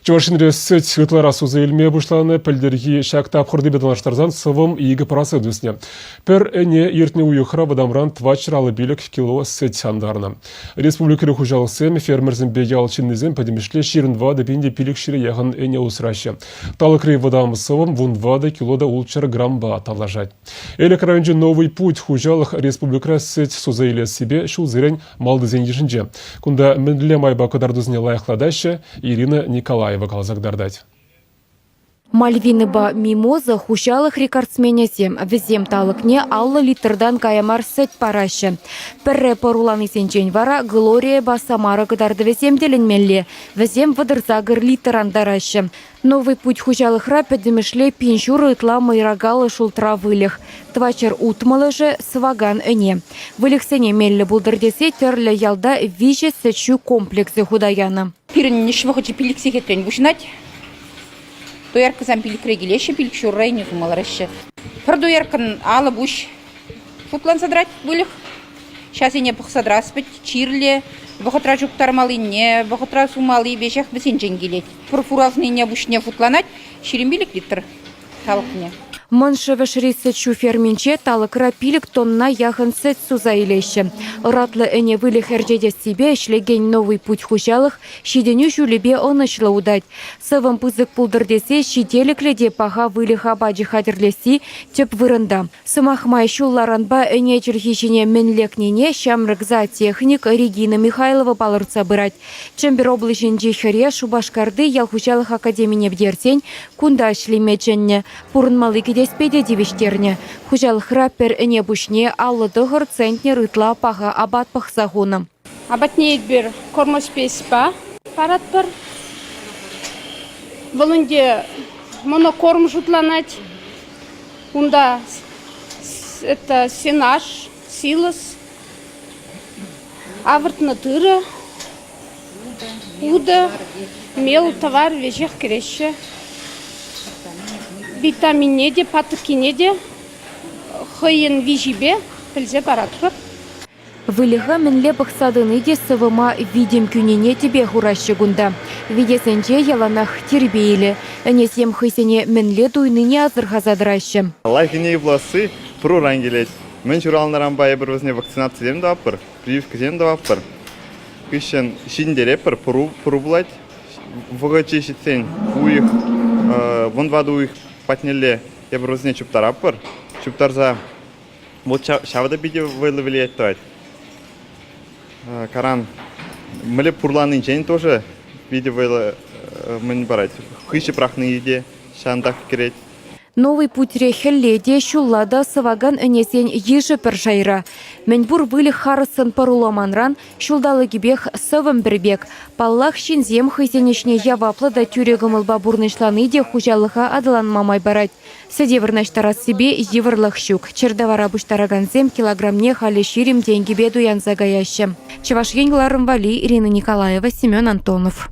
Чувашинре сөт светлара сузы илме бушланы пілдерги шакта абхурды бедалаштарзан сывым игі парасы өдісіне. Пір әне ертіне уйықыра бадамран твачыралы билік кило сөт сандарына. Республикері хужалысым фермерзін беге алчыннызым падемешле ширінва дебенде пилік шире яғын әне усырашы. Талықры вадамы сывым вунвады килода улчар грамба талажать. Элек районжы новый путь хужалық республикара сөт сузы иле себе шул зырен малдызен ежінже. Кунда мінле майба кадардузне лайықладашы Ирина Николаева калзагдардать. Мальвины-ба мимоза хущалых рекордсменесем. Везем талыкне аллы литрдан каямар сет парашы. Пірре паруланы сенчен вара Глория-ба Самара кадарды везем деленмелле. Везем вадырзагыр литран дарашы. Новый путь хущалых рапет демешле пиншуры итла майрагалы шултра вылих. Твачер утмалы же сваган эне. Вылихсене мелле булдырдесе терле ялда виже сечу комплексы худаяна. Пирин нишва хоче пиликси хетрен бушнать. Дояркан пилик регилеше, пилик шуррай не зумалараше. Про дояркан ала буш футлан задрать вылих. Сейчас я не похсадраспать, чирле, бахатра жуктар малине, бахатра сумали, вещах бесенченгилет. Про фуразный не бушне футланать, ширимбилик литр талкне. Маншеве шрисе чу ферминче талыкра пилик тонна яхын сет суза илеше. Ратлы эне вылих эрджеде себе шлеген новый путь хущалых, шиденю жулебе онышлы удать. Сывым пызык пулдырдесе шиделекледе паха вылиха баджи хадерлеси теп вырында. Сымахмай шулларанба эне черхищене менлекнене шамрыкза техник Регина Михайлова балырца бырать. Чембер облаченже хере Шубашкарды ял хущалых академине бдертень кунда шлемеченне. Пурынмалы деспеде девиштерне. Хужалых раппер эне бушне аллы дығыр центне рытла паға абат пахсағуны. Абатне екбер кормоспеспа парат бір. Бұлынде монокорм жұтланать. Унда это сенаж, силос, авыртны тыры, уда, мел товар вежех кереше. Витаминеде, патокинеде, хыйын вижибе, пілзе баратыр. Вылиха менле бақсадыныде сывыма видим күнене тебе хуращы гунда. Видесенче яланах тербейлі. Әнесем хыйсене менле дуйныне азырхазадыращы. Лайхине власы пұру рангелет. Мен журалнаран бай бір өзіне вакцинация зем даваппыр, прививка зем даваппыр. Күшін шиндере пір пұру бұлайт. Вғычы шетсен уйық, вон вады уйық патнеле я бір өзіне чуптараппыр. Чуптарза вот шавада биде выловили ettovat. Каран мілі пұрланын жән тоже биде вылы мін барать. Хышы прахны еде шандақ керет. Новый путь рехелледе шуллада сываган энесен ежі пір жайра. Менбур вылих харысын паруламанран шулдалы гибех сывым бірбек. Паллах шинзем хызенешне яваплы да тюрегімылба бурнышланыде хужалыға адыланмамай барать. Сәдевірнаштарас себе еврлых щук. Чердавара буштараганзем килограммне халі ширим деньги беду янзагаящым. Чеваш енгіларым вали Ирина Николаева, Семен Антонов.